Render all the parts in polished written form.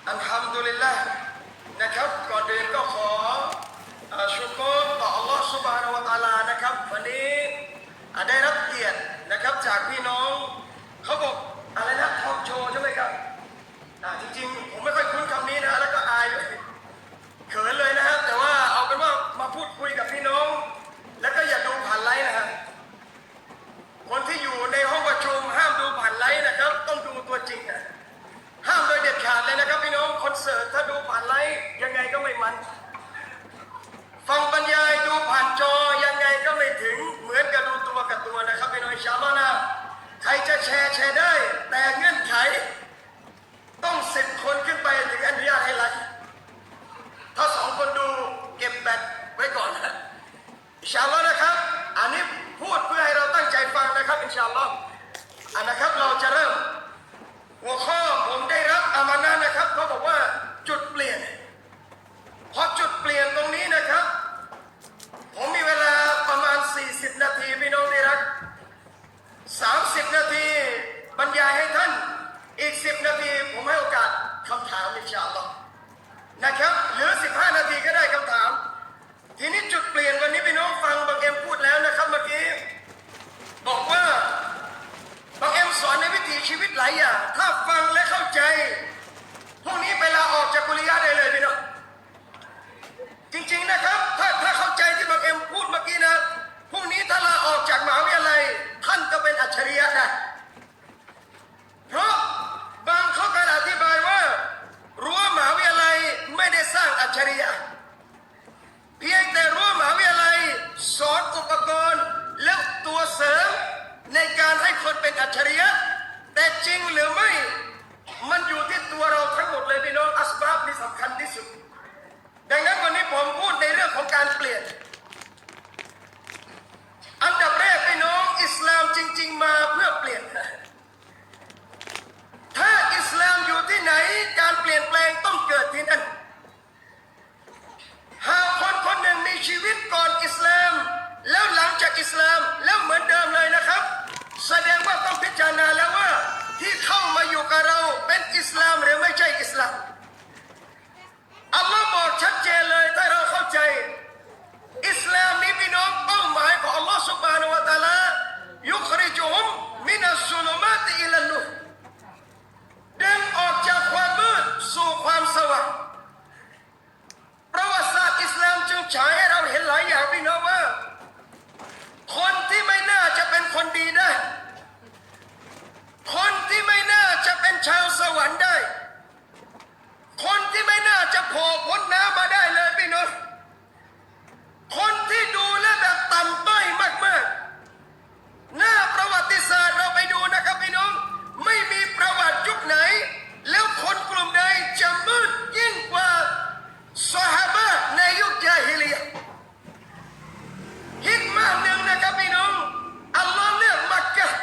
อัลฮัมดุลิลละห์นะครับก่อนอื่นก็ขอชุกรต่ออัลลอฮฺซุบฮานะฮูวะตะอาลานะครับวันนี้ได้รับเกียรตินะครับจากพี่น้องเขาบอกอะไรนะทอล์กโชว์ใช่ไหมครับจริงๆผมไม่ค่อยคุ้นคำนี้นะแล้วก็อายด้วยเขินเลยนะครับแต่ว่าเอาเป็นว่ามาพูดคุยกับพี่น้องแล้วก็อย่าดูผ่านไลน์นะครับคนที่อยู่ในห้องประชุมห้ามดูผ่านไลน์นะครับต้องดูตัวจริงนะห้ามโดยเด็ดขาดเลยนะครับพี่น้องคอนเสิร์ตถ้าดูผ่านไลน์ยังไงก็ไม่มันฟังบรรยายดูผ่านจอยังไงก็ไม่ถึงเหมือนกับดูตัวกับตัวนะครับพี่น้องอินชาอัลลอฮ์นะใครจะแชร์ได้แต่เงื่อนไขต้อง10 คนขึ้นไปถึงอนุญาตให้ไลฟ์ถ้า2 คนดูเก็บแบตไว้ก่อนนะอินชาอัลลอฮ์นะครับอันนี้พูดเพื่อให้เราตั้งใจฟังนะครับอินชาอัลลอฮ์นะครับเราจะเริ่มหัวข้อผมได้รับอามานะห์นะครับเขาบอกว่าจุดเปลี่ยนพอจุดเปลี่ยนตรงนี้นะครับผมมีเวลาประมาณ40 นาทีพี่น้องที่รัก30 นาทีบรรยายให้ท่านอีก10 นาทีผมให้โอกาสคำถามอินชาอัลลอฮ์นะครับหรือ15 นาทีก็ได้คำถามทีนี้จุดเปลี่ยนวันนี้พี่น้องฟังบางเอ็มพูดแล้วนะครับเมื่อกี้บอกว่าบางเอ็มสอนในวิถีชีวิตหลายอย่างถ้าฟังและเข้าใจพรุ่งนี้ไปลาออกจากกุลิยะห์ได้เลยพี่น้องจริงๆนะครับถ้าเข้าใจที่บางเอ็มพูดเมื่อกี้นะพรุ่งนี้ถ้าลาออกจากมหาวิทยาลัยท่านก็เป็นอัจฉริยะได้เพราะบางเขาการอธิบายว่ารั้วมหาวิทยาลัยไม่ได้สร้างอัจฉริยะเพียงแต่รั้วมหาวิทยาลัยสอนอุปกรณ์และตัวเสริมในการให้คนเป็นอัจฉริยะแต่จริงหรือไม่มันอยู่ที่ตัวเราทั้งหมดเลยพี่น้องอัสบาบที่สำคัญที่สุดดังนั้นวันนี้ผมพูดในเรื่องของการเปลี่ยนอันดับแรกพี่น้องอิสลามจริงๆมาเพื่อเปลี่ยนถ้าอิสลามอยู่ที่ไหนการเปลี่ยนแปลงต้องเกิดที่นั่นหากคนคนหนึ่งมีชีวิตก่อนอิสลามแล้วหลังจากอิสลามแล้วเหมือนเดิมเลยนะครับแสดงว่าต้องพิจารณาแล้วว่าที่เข้ามาอยู่กับเราเป็นอิสลามหรือไม่ใช่อิสลามอัลลอฮ์บอกชัดเจนเลยถ้าเราเข้าใจอิสลามนี้พี่น้องเป้าหมายของอัลลอฮ์ซุบฮานะฮูวะตะอาลายุคริจุฮุมมินัสซุลุมาติอิลันนูรดึงออกจากความมืดสู่ความสว่างประวัติศาสตร์อิสลามจึงฉายให้เราเห็นหลายอย่างพี่น้องว่าคนที่ไม่น่าจะเป็นคนดีได้คนที่ไม่น่าจะเป็นชาวสวรรค์ได้คนที่ไม่น่าจะโผล่พ้นน้ำมาได้เลยพี่น้องคนที่ดูแลแบบต่ำต้อยมากๆหน้าประวัติศาสตร์เราไปดูนะครับพี่น้องไม่มีประวัติยุคไหนแล้วคนกลุ่มใดจะมืดยิ่งกว่าซอฮาบะห์ในยุคญาฮิลิยะห์ฮิกมะห์หนึ่งนะครับพี่น้องอัลลอฮ์เลือกมักกะห์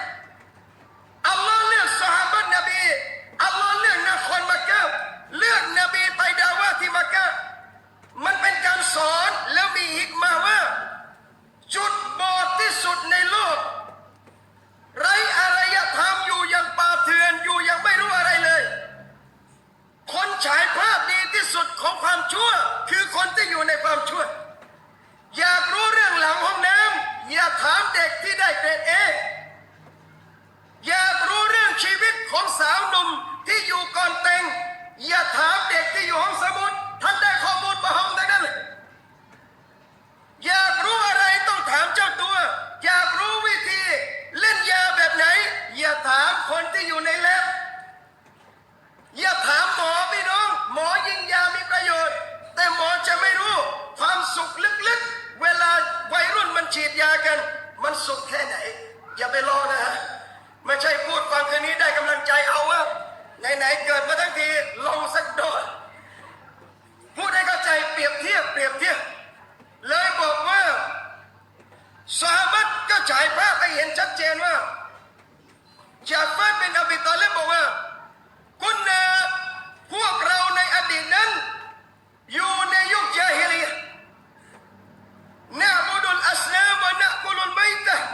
อัลลอฮ์เลือกซอฮาบะห์นบีอัลลอฮ์เลือกนครมักกะห์เลือกนบีไปดาวะห์ที่มักกะห์มันเป็นการสอนแล้วมีฮิกมะห์ว่าจุดบอดที่สุดในโลกไร้อารยธรรมอยู่อย่างป่าเถื่อนอยู่อย่างไม่รู้อะไรเลยคนฉายภาพดีที่สุดของความชั่วคือคนที่อยู่ในความชั่วอยากรู้เรื่องหลังห้องน้ำอย่าถามเด็กที่ได้เกรดเออยากรู้เรื่องชีวิตของสาวหนุ่มที่อยู่ก่อนแต่งอย่าถามเด็กที่อยู่ห้องสมุดท่านได้ข้อมูลมาห้องได้กันเลยอยากรู้อะไรต้องถามเจ้าตัวอยากรู้วิธีเล่นยาแบบไหนอย่าถามคนที่อยู่ในแลบอย่าถามหมอพี่น้องหมอยิงยามีประโยชน์แต่หมอจะไม่รู้ความสุขลึกๆเวลาวัยรุ่นมันฉีดยากันมันสุขแค่ไหนอย่าไปรอนะฮะไม่ใช่พูดฟังคืนนี้ได้กำลังใจเอาว่าไหนๆเกิดมาทั้งทีลองสักโดดพูดให้เข้าใจเปรียบเทียบเลยบอกว่าซอฮาบะห์ก็ฉายภาพให้เห็นชัดเจนว่าญาฟัรบินอบีตอลิบบอกว่ากุนนาพวกเราในอดีตนั้นอยู่ในยุคญาฮิลิยะห์นะบุดุลอัสนามวะนะกุลุลมัยตะห์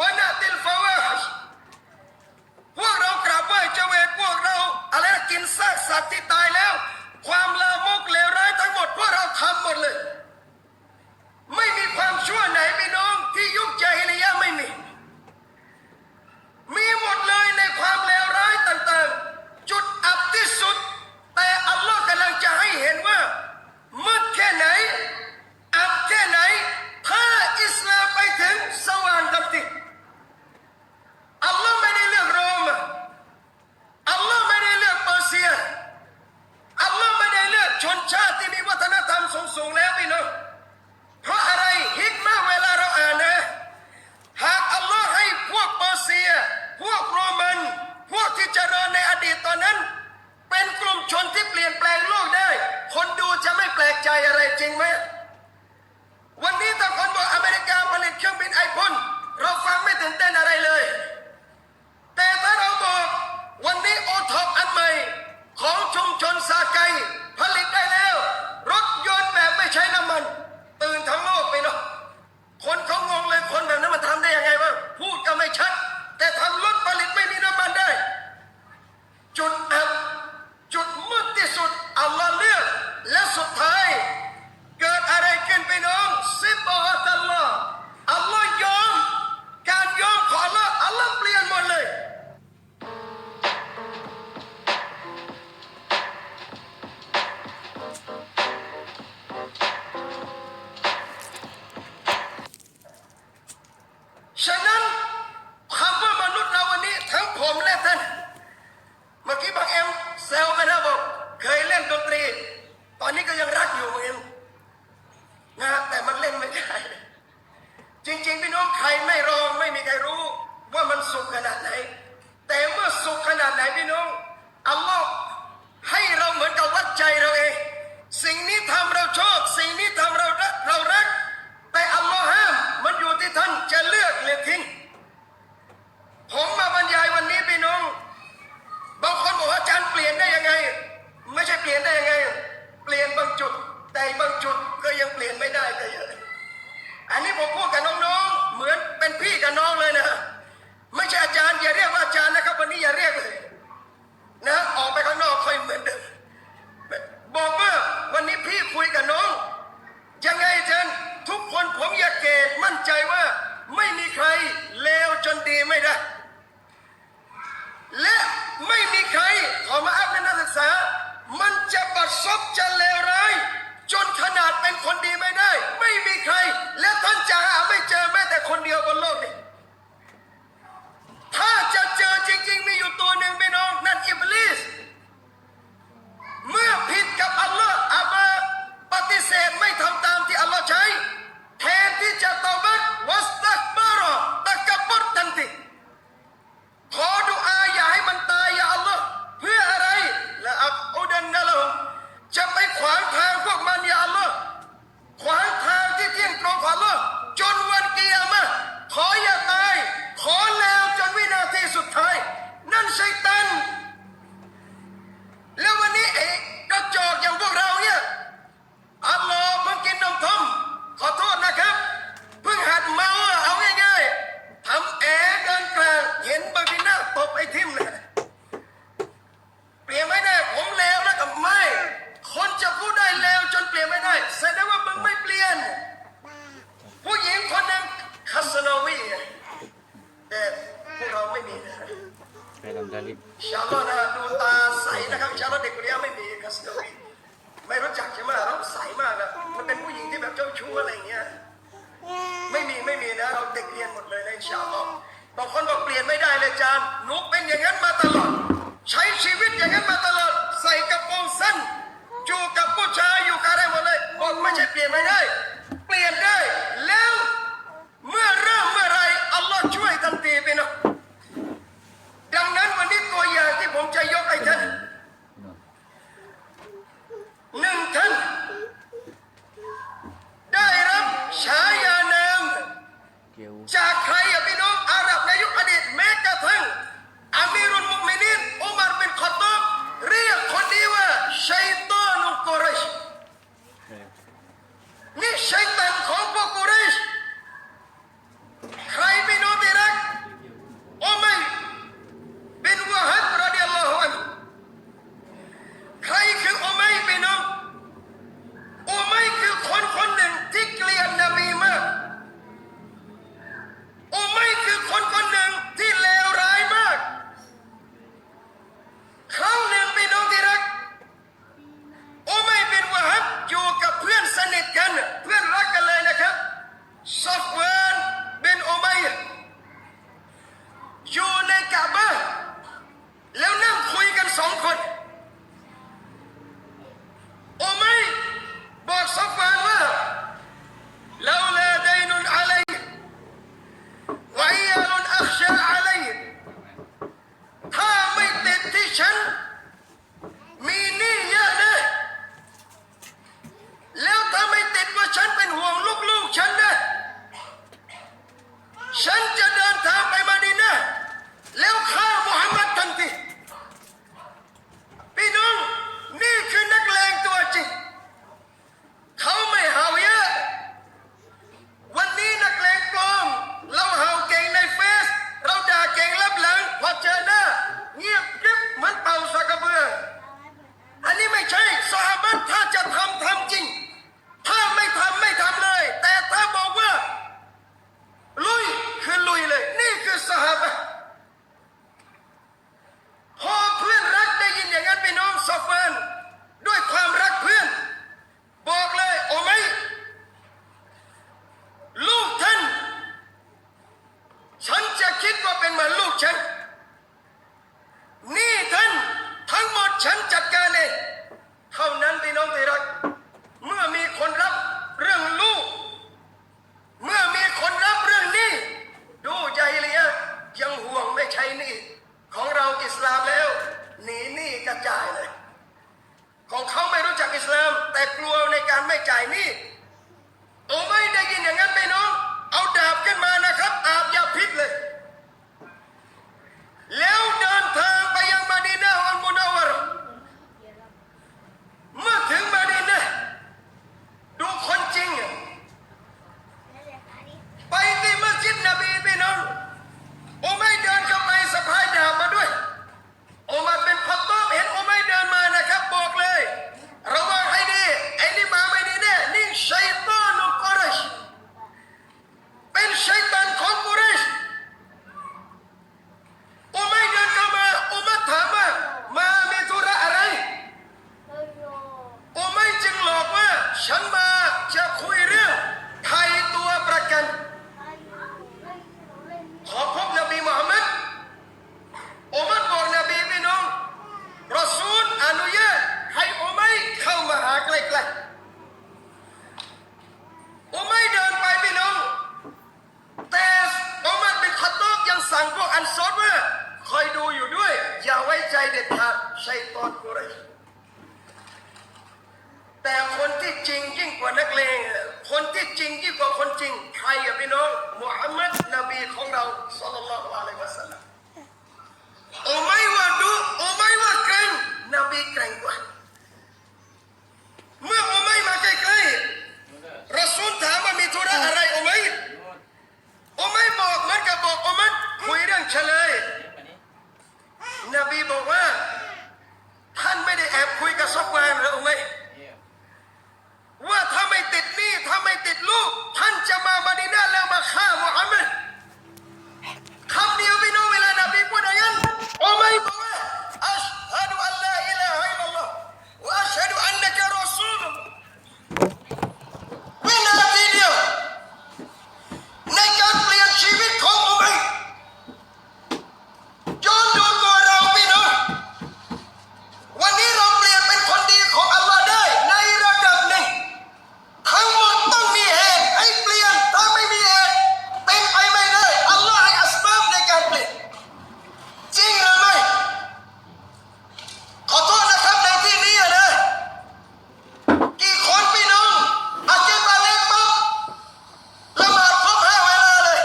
วะนะติลฟาวาฮิชพวกเรากราบไหว้เจ้าเวทพวกเราอะไรกินซากสัตว์ที่ตายแล้ว ความลามกเลวร้ายทั้งหมดพวกเราทำหมดเลยไม่มีความชั่วไหนพี่น้องที่ยุคญาฮิลิยะห์ไม่มีหมดเลยในความเลวร้ายต่างๆจุดอับที่สุดแต่อัลลอฮ์กำลังจะให้เห็นว่ามืดแค่ไหนอับแค่ไหนถ้าอิสลามไปถึงสว่างทันทีอัลลอฮ์ไม่ได้เลือกโรมอัลลอฮ์ไม่ได้เลือกเปอร์เซียอัลลอฮ์ไม่ได้เลือกชนชาติที่มีวัฒนธรรมสูงๆแล้วพี่น้องเพราะอะไรฮิกมะห์เวลาเราอ่านนะหากอัลลอฮ์ให้พวกเปอร์เซียพวกโรมันพวกที่เจริญในอดีตตอนนั้นเป็นกลุ่มชนที่เปลี่ยนแปลงโลกได้คนดูจะไม่แปลกใจอะไรจริงไหมวันนี้ถ้าคนบอกอเมริกาผลิตเครื่องบินไอพ่นเราฟังไม่ตื่นเต้นอะไรเลยแต่ถ้าเราบอกวันนี้โอท็อปอันใหม่ของชุมชนซาไกผลิตได้แล้วรถยนต์แบบไม่ใช้น้ำมันตื่นทั้งโลกไปเนาะคนเขางงเลยคนแบบนั้นมันทำได้ยังไงวะพูดก็ไม่ชัดแต่ทำรถผลิตไม่มีน้ำมันได้จุดอับจุดมืดที่สุดอัลลอฮ์เลือกและสุดท้ายเกิดอะไรขึ้นไปน้องซิบะฮ์อัลลอฮ์อัลลอฮ์ยอมการยอมของอัลลอฮ์อัลลอฮ์เปลี่ยนหมดเลยฉะนั้นคำว่ามนุษย์เราวันนี้ทั้งผมและท่านเมื่อกี้บางเอ็มแซวไปนะบอกเคยเล่นดนตรีตอนนี้ก็ยังรักอยู่บางเอ็มนะแต่มันเล่นไม่ได้จริงๆพี่น้องใครไม่ลองไม่มีใครรู้ว่ามันสุขขนาดไหนแต่เมื่อสุขขนาดไหนพี่น้องอัลลอฮ์ให้เราเหมือนกับวัดใจเราเองสิ่งนี้ทำเราชอบสิ่งนี้ทำเรารักแต่อัลลอฮ์ห้ามมันอยู่ที่ท่านจะเลือกหรือทิ้งผมมาบรรยายวันนี้พี่น้องบางคนบอกว่าอาจารย์เปลี่ยนได้ยังไงไม่ใช่เปลี่ยนได้ยังไงเปลี่ยนบางจุดแต่บางจุดก็ยังเปลี่ยนไม่ได้ก็เยอะอันนี้ผมพูดกับน้องๆเหมือนเป็นพี่กับน้องเลยนะไม่ใช่อาจารย์อย่าเรียกว่าอาจารย์นะครับวันนี้อย่าเรียกเลยนะออกไปข้างนอกค่อยเหมือนเดิมบอกว่าวันนี้พี่คุยกับน้องยังไงอาจารย์ทุกคนผมอยากเกตมั่นใจว่าไม่มีใครเลวจนดีไม่ได้และไม่มีใครขอมาอัพในนักศึกษามันจะบัดซบจะเลวร้ายจนขนาดเป็นคนดีไม่ได้ไม่มีใครและท่านจะหาไม่เจอแม้แต่คนเดียวบนโลกนี้ถ้าจะเจอจริงๆมีอยู่ตัวหนึ่งพี่น้องนั่นอิบลิสเมื่อผิดกับอัลลอฮ์อามาปฏิเสธไม่ทำตามที่อัลลอฮ์ใช้แทนที่จะตอบัตวัสตักบารอตะกับบรทันทีขอดุอาอย่าให้มันตายอย่าอัลลอฮ์เพื่ออะไรละอักอุดันนะละฮุมจะไปขวางทางพวกมันอย่าอัลลอฮ์ขวางทางที่เที่ยงตรงของอัลลอฮ์จนวันกิยามะห์ขออย่าตายขอแล้วจนวินาทีสุดท้ายนั่นชัยฏอนแล้ววันนี้ไอ้กระจอกอย่างพวกเราเนี่ยอัลลอฮ์เพิ่งกินนมทมขอโทษนะครับเพิ่งหัดเมาเอาง่ายๆทำแอร์เดินกลางเห็นบางทีหน้าตบไอ้ทิมเลยเปลี่ยนไม่ได้ผมเลวแล้วกับไม่คนจะพูดได้เลวจนเปลี่ยนไม่ได้แสดงว่ามึงไม่เปลี่ยนผู้หญิงคนหนึ่งคัสโนวีแต่พวกเราไม่มีนะชาลอนะดูตาใสนะครับชาลอเด็กคนนี้ไม่มีคัสโนวีไม่รู้จักใช่ไหมเราใสมากอะมันเป็นผู้หญิงที่แบบเจ้าชู้อะไรอย่างเงี้ยไม่มีนะเราเด็กเรียนหมดเลยนะอินชาอัลลอฮ์บางคนบอกเปลี่ยนไม่ได้เลยอาจารย์หนูเป็นอย่างนั้นมาตลอดใช้ชีวิตอย่างนั้นมาตลอดใส่กระโปรงสั้นอยู่กับผู้ชายอยู่กับอะไรหมดเลยบอกไม่ใช่เปลี่ยนไม่ได้เปลี่ยนได้แล้วเมื่อเริ่มเมื่อไรอัลลอฮ์ช่วยทันทีไปเนาะดังนั้นวันนี้ตัวอย่างที่ผมจะยกให้ท่านหนึ่งท่านได้รับฉายานามจากใครอะพี่น้องอาหรับในยุคอดีตแม้กระทั่งอามีรุลมุมินีนอุมัรบินค็อฏฏอบเรียกคนนี้ว่าชัยฏอนุกุรอยชนี่ชัยฏอนของพวกกุรอยชใครพี่น้องที่รักอุมัยบินวะฮับรอฎิยัลลอฮุอันฮุใครคืออุมัยบิน การเองเท่านั้นพี่น้องที่รักเมื่อมีคนรับเรื่องลูกเมื่อมีคนรับเรื่องนี้ดูใจเลยอะยังห่วงไม่ใช่หนี่ของเราอิสลามแล้วหนีหนี้กระจายเลยของเขาไม่รู้จักอิสลามแต่กลัวในการไม่จ่ายหนี้โอ้ไม่ได้ยินอย่างนั้นพี่น้องเอาดาบขึ้นมานะครับอาบยาพิษเลยแล้วเดินทางไปยังมะดีนะห์อัลมุนัววะเราะห์เมื่อถึงมะดีนะห์ดูคนจริงไปที่มัสยิดนบีพี่น้องโอ้ไม่เดินเข้าไปสะพายดาบมาด้วยโอมัรเป็นค็อฏฏอบเห็นโอ้ไม่เดินมานะครับบอกเลยระวังให้ดีไอ้นี่มาไม่ดีแน่นี่ชัยฏอนกุรอยชเป็นชัยฏอนของกุรอยชโอ้ไม่เดินเข้ามาโอมัรถามว่ามามีธุระอะไรโอ้ไม่จึงหลอกว่าฉันมาจะคุยเรื่องไถ่ตัวประกันขอพบนบีมุฮัมมัดอุมัรบอกนบีพี่น้องรอซูลอนุญาตให้อุมัยเข้ามาหาใกล้ๆอุมัยเดินไปพี่น้องแต่อุมัรเป็นค็อฏฏอบยังสั่งพวกอันซอรว่าคอยดูอยู่ด้วยอย่าไว้ใจเด็ดขาดชัยฏอนกุรอยชแต่คนที่จริงยิ่งกว่านักเลงคนที่จริงยิ่งกว่าคนจริงใครอะพี่น้องมุฮัมมัดนบีของเราศ็อลลัลลอฮุอะลัยฮิวะซัลลัมโอ้ไม่ว่าดุโอ้ไม่ว่าเกรงนบีเกรงกว่าเมื่อโอ้ไม่มาใกล้ๆรอซูลถามว่ามีธุระอะไรโอ้ไม่บอกเหมือนกับบอกโอ้มัดคุยเรื่องเฉลยนบีบอกว่าท่านไม่ได้แอบคุยกับซอฟวานหรือโอ้ไม่ว่าถ้าไม่ติดหนี้ถ้าไม่ติดลูกท่านจะมามะดีนะห์แล้วมาฆ่ามุฮัมมัดคำเดียวพี่น้องเวลานบีพูดอย่างนั้นโอ้ไม่บอกว่าอัชฮะดุอัลลาอิลาฮะอิลลัลลอฮ์วะอัชฮะดุอันนะกะรอซูลุลลอฮ์วินาทีเดียวในการเปลี่ยนชีวิตของโอ้ไม่ย้อนดูตัวเราพี่น้องวันนี้เราเปลี่ยนเป็นคนดีของอัลลอฮ์ได้ในระดับหนึ่งทั้งหมดต้องมีเหตุให้เปลี่ยนถ้าไม่มีเหตุเป็นไปไม่ได้อัลลอฮ์ให้อัสบับในการเปลี่ยนจริงหรือไม่ขอโทษนะครับในที่นี้นะกี่คนพี่น้องอาเจนมาเล็กปั๊บละหมาดครบ5 เวลาเลย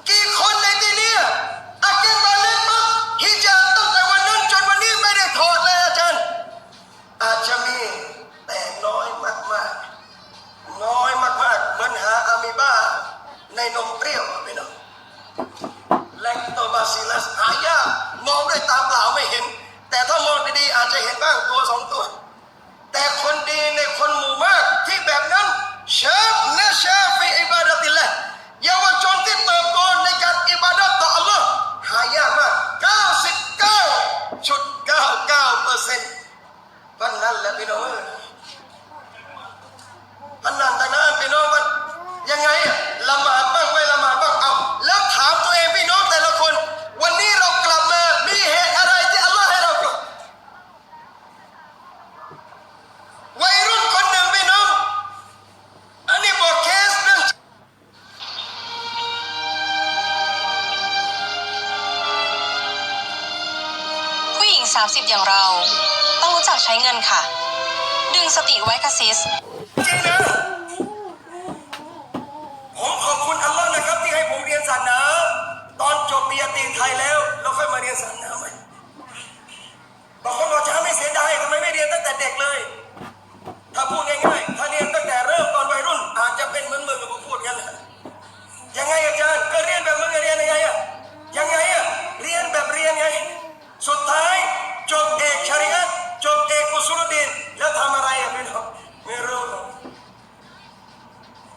กี่คนในที่นี้อาเจนมาเล็กปั๊บฮิญาบตั้งแต่วันนั้นจนวันนี้ไม่ได้ถอดเลยอาจารย์อาจจะมีแต่น้อยมากๆน้อยมากๆเหมือนหาอะมีบ้าในนมเปรี้ยวพี่น้องแลคโตบาซิลัสหายากมองด้วยตาเปล่าไม่เห็นแต่ถ้ามองดีๆอาจจะเห็นบ้างตัว2 ตัวแต่คนดีในคนหมู่มากที่แบบนั้นชาบนะชาฟีอิบาดะติลลาห์เยาวชนที่เติบโตในการอิบาดะห์ต่ออัลลอฮ์หายากมาก 99.99% พันนั้นแหละพี่น้องพันนั้นแต่นั้นพี่น้องมันยังไงอะละหมาดบ้างไม่ละหมาดบ้างเอาแล้วถามตัวเองพี่น้องแต่ละคนวันนี้เรากลับมามีเหตุอะไรที่อัลลอฮ์ให้เรากลับวัยรุ่นคนหนึ่งพี่น้องอันนี้บอกเคสเรื่องผู้หญิง30อย่างเราต้องรู้จักใช้เงินค่ะดึงสติไว้ค่ะซิสจริงนะผมขอบคุณอัลลอฮ์นะครับที่ให้ผมเรียนศาสนาตอนจบปริญญาตรีไทยแล้วค่อยมาเรียนศาสนาใหม่บางคนบอกจะไม่เสียดายทำไมไม่เรียนตั้งแต่เด็กเลยถ้าพูดง่ายๆถ้าเรียนตั้งแต่เริ่มตอนวัยรุ่นอาจจะเป็นเหมือนมึงกับผมพูดกันยังไงอาจารย์ก็เรียนแบบมึงเรียนยังไงอะเรียนแบบเรียนไงสุดท้ายจบเอกชะรีอะห์จบเอกอุซูลุดดีนแล้วทำอะไรอะพี่น้องไม่รู้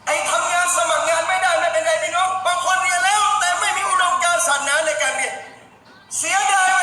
ไอ้ทำงานสมัครงานไม่ได้ไม่เป็นไรพี่น้องบางคนเรียนแล้วแต่ไม่มีอุดมการณ์ศาสนาในการเรียนเสียดายเว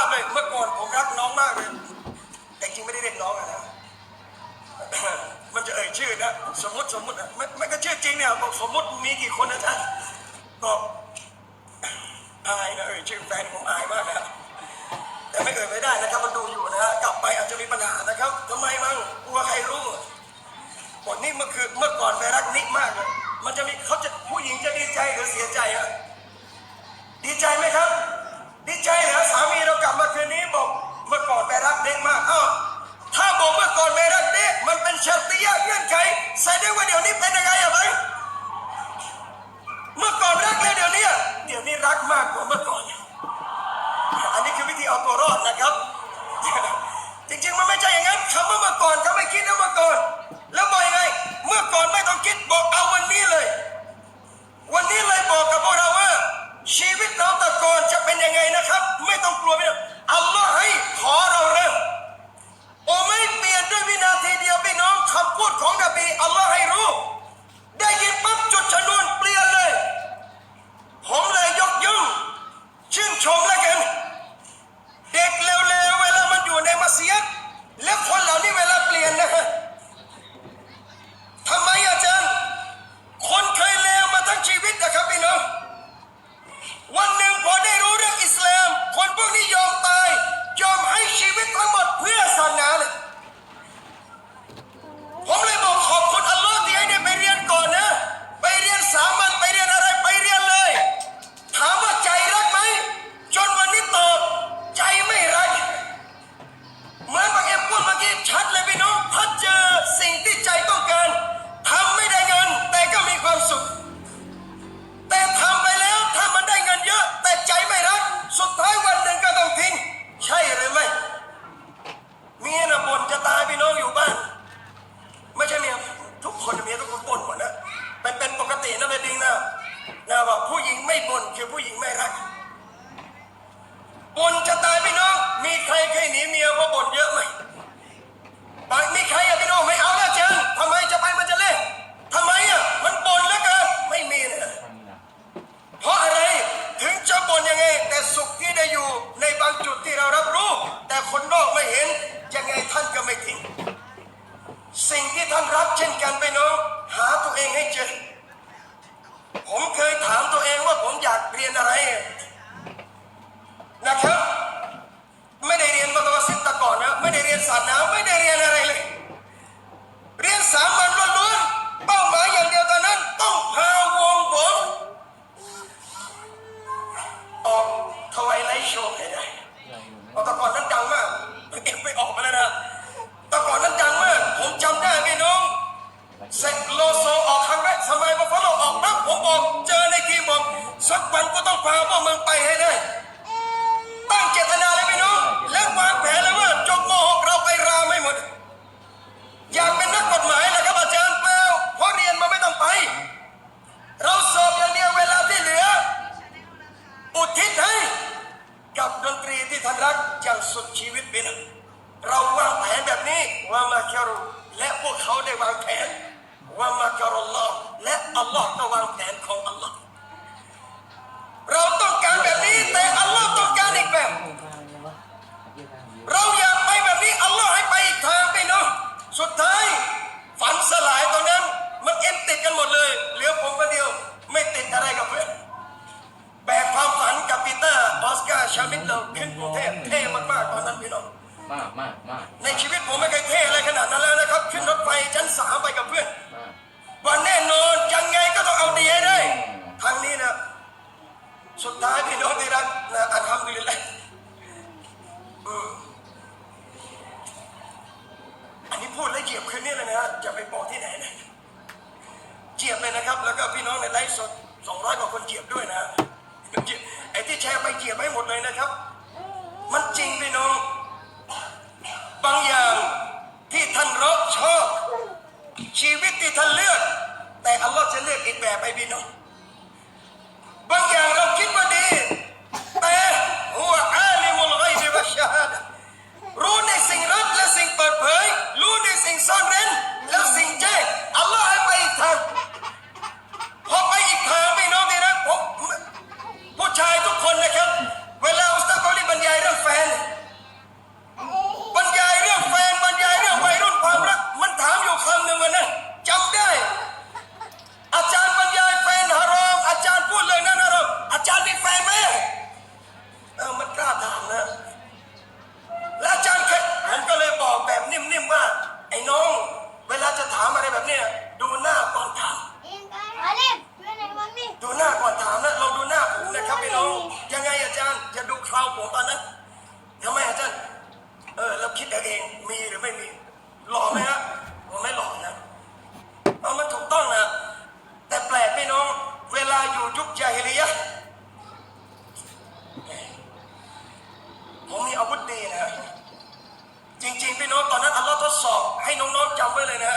พเลยเมื่อก่อนผมรักน้องมากเลยแต่จริงไม่ได้เรียกน้องอะนะ มันจะเอ่ยชื่อนะสมมตินะไม่ก็ชื่อจริงเนี่ยบอกสมมติมีกี่คนนะจ๊ะบอกอายนะเอ่ยชื่อแฟนผมอายมากนะแต่ไม่เอ่ยไม่ได้นะครับมันดูอยู่นะฮะกลับไปอาจจะมีปัญหานะครับทำไมมั้งกลัวใครรู้บทนี้เมื่อก่อนไปรักนิกมากเลยมันจะมีเขาจะผู้หญิงจะดีใจหรือเสียใจฮะดีใจไหมครับดีใจเหรอสามีเรากลับมาคืนนี้บอกเมื่อก่อนไปรักเด็กมากถ้าบอกเมื่อก่อนไปรักเด็กมันเป็นชัตติยะเงื่อนไขแสดงว่าเดี๋ยวนี้เป็นยังไงอะไหมเมื่อก่อนรักเลยเดี๋ยวนี้รักมากกว่าเมื่อก่อนอันนี้คือวิธีเอาตัวรอดนะครับจริงๆมันไม่ใช่อย่างนั้นคำว่าเมื่อก่อนเขาไม่คิดนะเมื่อก่อนแล้วบอกยังไงเมื่อก่อนไม่ต้องคิดบอกเอาวันนี้เลยวันนี้เลยบอกกับพวกเราว่าชีวิตเราแต่ก่อนจะเป็นยังไงนะครับไม่ต้องกลัวไม่ต้องอัลลอฮ์ให้ขอเราเริ่มโอ้ไม่เปลี่ยนด้วยวินาทีเดียวพี่น้องคำพูดของนบีอัลลอฮ์ให้รู้ได้ยินปั๊บจุดชนวนเปลี่ยนเลยผมเลยยกย่องชื่นชมแล้วกันเด็กเร็วๆเวลามันอยู่ในมัสยิดแล้วคนเหล่านี้เวลาเปลี่ยนนะทำไมอาจารย์คนเคยเลวมาทั้งชีวิตนะครับพี่น้องวันหนึ่งพอได้รู้เรื่องอิสลามคนพวกนี้ยอมตายยอมให้ชีวิตทั้งหมดเพื่อศาสนาเลยผมเลยบอกขอบคุณอัลลอฮ์ที่ให้ได้ไปเรียนก่อนนะไปเรียนสามัญไปเรียนอะไรไปเรียนเลยถามว่าใจรักไหมจนวันนี้ตอบใจไม่รักเหมือนบางเอ็มพูดเมื่อกี้ชัดเลยพี่น้องถ้าเจอสิ่งที่ใจต้องการทำไม่ได้เงินแต่ก็มีความสุขแต่ทำไปแล้วถ้ามันได้เงินเยอะแต่ใจไม่รักสุดท้ายวันหนึ่งก็ต้องทิ้งใช่หรือไม่เมียน่ะบ่นจะตายพี่น้องอยู่บ้านไม่ใช่เมียทุกคนเมียทุกคนบ่นหมดนะเป็นปกตินะเป็นจริงนะว่าผู้หญิงไม่บ่นคือผู้หญิงไม่รักบ่นจะตายพี่น้องมีใครเคยหนีเมียเพราะบ่นเยอะไหมมีใครอะพี่น้องไม่เอาแล้วเจนทำไมจะไปมันจะเล่นทำไมอะมันบ่นแล้วกันไม่มีนะเพราะอะไรถึงจะบ่นยังไงแต่สุขที่ได้อยู่ในบางจุดที่เรารับรู้แต่คนนอกไม่เห็นยังไงท่านก็ไม่ทิ้งสิ่งที่ท่านรักเช่นกันพี่น้องหาตัวเองให้เจอผมเคยถามตัวเองว่าผมอยากเรียนอะไรนะครับไม่ได้เรียนมัธยมศิลป์แต่ก่อนนะไม่ได้เรียนศาสนาไม่ได้เรียนอะไรเลยเรียนสามัญล้วนๆเป้าหมายอย่างเดียวตอนนั้นต้องพาวงผมออกทวายไลท์โชว์ให้ได้แต่ก่อนนั้นดังมากเอ็มไปออกมาแล้วนะแต่ก่อนนั้นดังมากผมจำได้พี่น้องเซกโลโซออกครั้งแรกสมัยพอเราออกปั๊บผมบอกเจอในทีมบอกสักวันก็ต้องพาพวกมึงไปให้ได้ตั้งเจตนาเลยพี่น้องแล้ววางแผนเลยว่าจบม .6 เราไปรามให้หมดอยากเป็นนักกฎหมายนะครับอาจารย์เปล่าเพราะเรียนมาไม่ต้องไปเราสอบอย่างเดียวเวลาที่เหลืออุทิศให้กับดนตรีที่ท่านรักอย่างสุดชีวิตไปนะเราวางแผนแบบนี้ว่ามาคารุและพวกเขาได้วางแผนว่ามาคารุลลอฮ์และอัลลอฮ์ก็วางแผนของอัลลอฮ์เราต้องการแบบนี้แต่อัลลอฮ์ต้องการอีกแบบเราอยากไปแบบนี้อัลลอฮ์ให้ไปอีกทางไปเนาะสุดท้ายฝันสลายตรงนั้นมันเอ็นติดกันหมดเลยเหลือผมคนเดียวไม่ติดอะไรกับเพื่อนแบกความฝันกับปีเตอร์ออสการ์ชามิดเราขึ้นกรุงเทพเท่มากๆตอนนั้นพี่น้องมากในชีวิตผมไม่เคยเท่อะไรขนาดนั้นแล้วนะครับขึ้นรถไฟชั้น3ไปกับเพื่อนวันแน่นอนยังไงก็ต้องเอาดีให้ได้ทางนี้นะสุดท้ายพี่น้องที่รักนะอัลฮัมดุลิลลาห์อันนี้พูดแล้วเหยียบคืนนี้เลยนะจะไปบอกที่ไหนนะเหยียบเลยนะครับแล้วก็พี่น้องในไลฟ์สด200 กว่าคนเหยียบด้วยนะไอ้ที่แชร์ไปเหยียบให้หมดเลยนะครับมันจริงพี่น้องบางอย่างที่ท่านรักชอบชีวิตที่ท่านเลือกแต่อัลลอฮ์จะเลือกอีกแบบไปพี่น้องบางอย่างเราคิดว่าดีแต่หัวอาลิมุลฆอยบิวัชชะฮาดะห์รู้ในสิ่งลับและสิ่งเปิดเผยรู้ในสิ่งซ่อนเร้นแล้วสิ่งแจ้งอัลลอฮ์ให้ไปอีกทางพอไปอีกทางพี่น้องที่รักผมผู้ชายทุกคนนะครับเวลาอุสตาดเขาบรรยายเรื่องแฟน จำไว้เลยนะ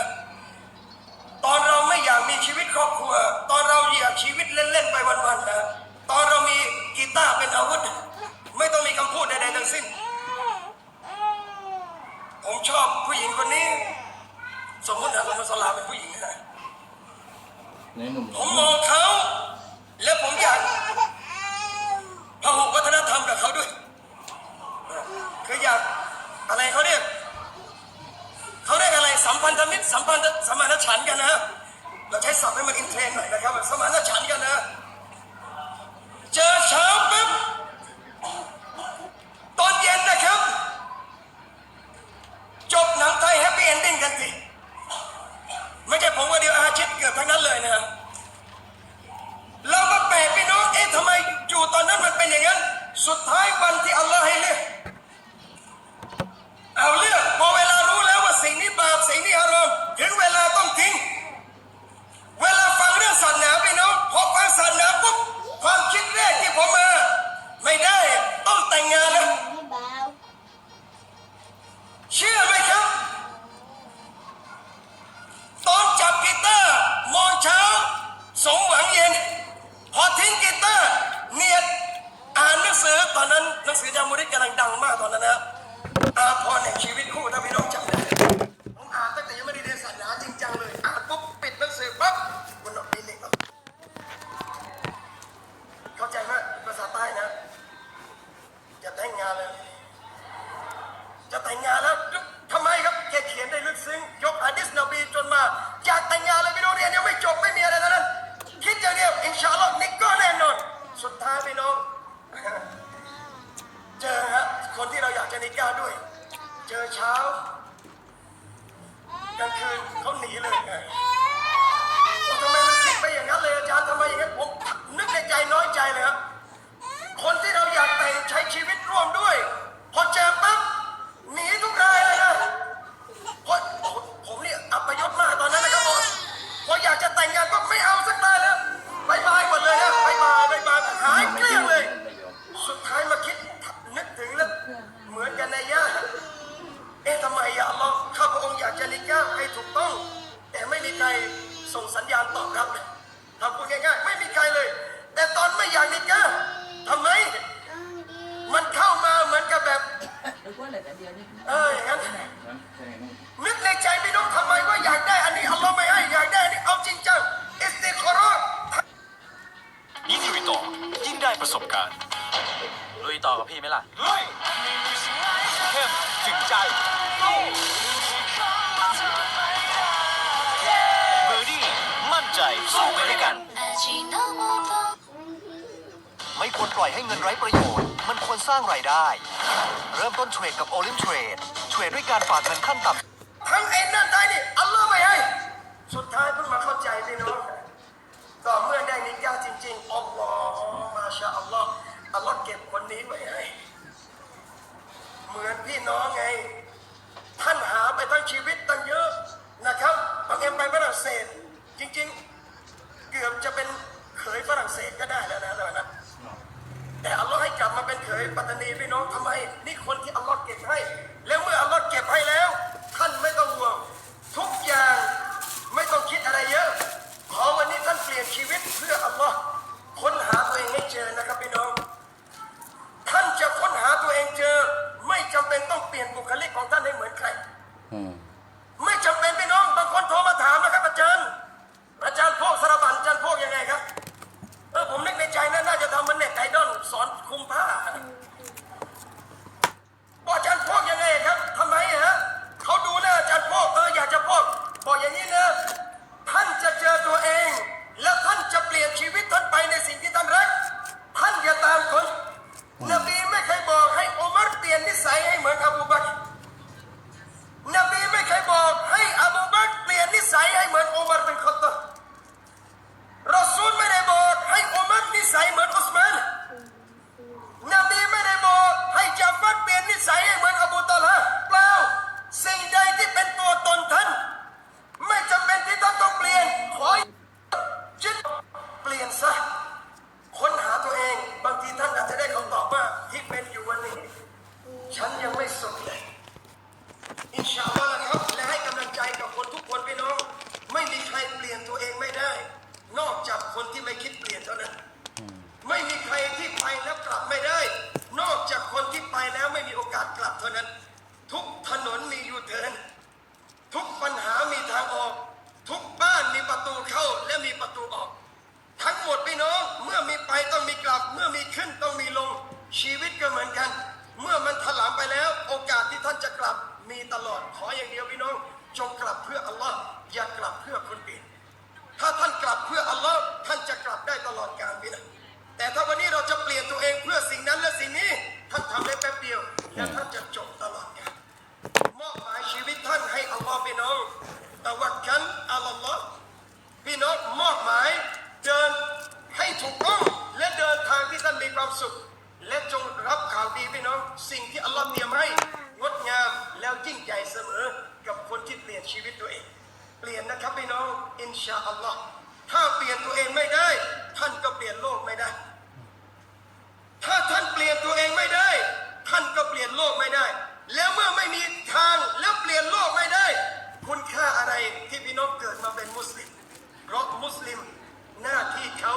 ตอนเราไม่อยากมีชีวิตครอบครัวตอนเราอยากชีวิตเล่นๆไปวันๆนะตอนเรามีกีตาร์เป็นอาวุธไม่ต้องมีคำพูดใดๆทั้งสิ้นผมชอบผู้หญิงคนนี้สมมตินะผมสลาเป็นผู้หญิงนะผมมองเขาและผมอยากพหุวัฒนธรรมกับเขาด้วยคืออยากอะไรเขาเรียกอะไรสัมพันธมิตรสัมพันธสมานฉันท์กันนะเราใช้ศัพท์ให้มันอินเทรนด์หน่อยนะครับสมานฉันท์กันนะเจอเช้าปุ๊บตอนเย็นนะครับจบหนังไทยแฮปปี้เอนดิ้งกันทีไม่ใช่ผมว่าเดียวอาชิตเกือบทั้งนั้นเลยนะครับเรามาแปลกพี่น้องทำไมอยู่ตอนนั้นมันเป็นอย่างนั้นสุดท้ายวันที่อัลลอฮ์ให้เลือกเอาเลือกพอเวลารู้แล้วว่าสิ่งนี้บาปสิ่งนี้ฮารอมถึงเวลาต้องทิ้งเวลาฟังเรื่องศาสนาพี่น้องพอฟังศาสนาปุ๊บความคิดแรกที่ผมมาไม่ได้ต้องแต่งงานแล้วเชื่อไหมครับตอนจับกีตาร์มองเช้าสมหวังเย็นพอทิ้งกีตาร์เนียดอ่านหนังสือตอนนั้นหนังสือจามุริดกำลังดังมากตอนนั้นนะอาพรแห่งชีวิตคู่ถ้าพี่น้องจำได้ผมอ่านตั้งแต่ยังไม่ได้เรียนศาสนาจริงจังเลยอ่านปุ๊บปิดหนังสือปั๊บมันมีเล็กเข้าใจไหมภาษาใต้นะจะแต่งงานเลยจะแต่งงานแล้วทำไมครับแกเขียนได้ลึกซึ้งยกหะดีษนบีจนมาอยากแต่งงานเลยพี่น้องเรียนยังไม่จบไม่มีอะไรนั้นคิดอย่างเดียวอินชาอัลลอฮ์นิกก็แน่นอนสุดท้ายพี่น้องเจอฮะคนที่เราอยากจะนิกาด้วยเจอเช้ากลางคืนเขาหนีเลยไงทำไมมันคิดไปอย่างนั้นเลยอาจารย์ทำไมอย่างนั้นผมนึกในใจน้อยใจเลยครับคนที่เราอยากแต่งใช้ชีวิตร่วมด้วยพอเจอปั๊บหนีทุกรายเลยนะเพราะผมเนี่ยอับยศมากตอนนั้นนะครับพออยากจะแต่งงานก็ไม่เอาสักรายแล้วบายบายหมดเลยนะบายบายหายเกลี้ยงเลยสุดท้ายมาคิดนึกถึงแล้วเหมือนกันในย่าทำไมอย่าอัลลอฮ์ข้าพระองค์อยากจะนิกาให้ถูกต้องแต่ไม่มีใครส่งสัญญาณตอบรับเลยถ้าพูดง่ายๆไม่มีใครเลยแต่ตอนไม่อยากนิกาทำไมมันเข้ามาเหมือนกับแบบอย่างนั้นนึกในใจพี่น้องทำไมว่าอยากได้อันนี้อัลลอฮ์ไม่ให้อยากได้อันนี้เอาจริงจังอิสติคอรอยิ่งลุยต่อยิ่งได้ประสบการณ์ลุยต่อกับพี่ไหมล่ะลุยเข้มถึงใจเบอร์ดี้มั่นใจสู้ไปด้วยกันไม่ควรปล่อยให้เงินไร้ประโยชน์มันควรสร้างรายได้เริ่มต้นเทรดกับโอลิมเทรดด้วยการฝากเงินขั้นต่ำทั้งไอ้นั่นได้นี่อัลลอฮ์ไม่ให้สุดท้ายเพิ่งมาเข้าใจพี่น้องต่อเมื่อได้นิกาจริงๆอัลลอฮ์มาชาอัลลอฮ์อัลลอฮ์เก็บคนนี้ไว้ให้เหมือนพี่น้องไงท่านหาไปทั้งชีวิตตั้งเยอะนะครับบางเอ็มไปฝรั่งเศสจริงๆเกือบจะเป็นเขยฝรั่งเศสก็ได้แล้วนะตอนนั้นแต่อัลลอฮ์ให้กลับมาเป็นเขยปัตตานีพี่น้องทำไมนี่คนที่อัลลอฮ์เก็บให้แล้วเมื่ออัลลอฮ์เก็บให้แล้วท่านไม่ต้องห่วงทุกอย่างไม่ต้องคิดอะไรเยอะขอวันนี้ท่านเปลี่ยนชีวิตเพื่ออัลลอฮ์ค้นหาตัวเองให้เจอนะครับพี่น้องท่านจะค้นหาตัวเองเจอไม่จำเป็นต้องเปลี่ยนบุคลิกของท่านให้เหมือนใครไม่จำเป็นพี่น้องบางคนโทรมาถามนะครับอาจารย์พวกสารบัญอาจารย์พวกยังไงครับผมนึกในใจน่าจะทำมันเน็ตไอดอลสอนคุมผ้าอาจารย์พวกยังไงครับทำไมฮะเขา จงกลับเพื่ออัลลอฮ์อย่ากลับเพื่อคนอื่นถ้าท่านกลับเพื่ออัลลอฮ์ท่านจะกลับได้ตลอดกาลพี่นะแต่ถ้าวันนี้เราจะเปลี่ยนตัวเองเพื่อสิ่งนั้นและสิ่งนี้ท่านทำได้แป๊บเดียวแล้วท่านจะจบตลอดกาลมอบหมายชีวิตท่านให้อัลลอฮ์พี่น้องตะวักกันอัลลอฮ์พี่น้องมอบหมายเดินให้ถูกต้องและเดินทางที่ท่านมีความสุขและจงรับข่าวดีพี่น้องสิ่งที่อัลลอฮ์เตรียมให้งดงามแล้วยิ่งใหญ่เสมอกับคนที่เปลี่ยนชีวิตตัวเองเปลี่ยนนะครับพี่น้องอินชาอัลลอฮ์ถ้าเปลี่ยนตัวเองไม่ได้ท่านก็เปลี่ยนโลกไม่ได้ถ้าท่านเปลี่ยนตัวเองไม่ได้ท่านก็เปลี่ยนโลกไม่ได้แล้วเมื่อไม่มีทางแล้วเปลี่ยนโลกไม่ได้คุณค่าอะไรที่พี่น้องเกิดมาเป็นมุสลิมเพราะมุสลิมหน้าที่เขา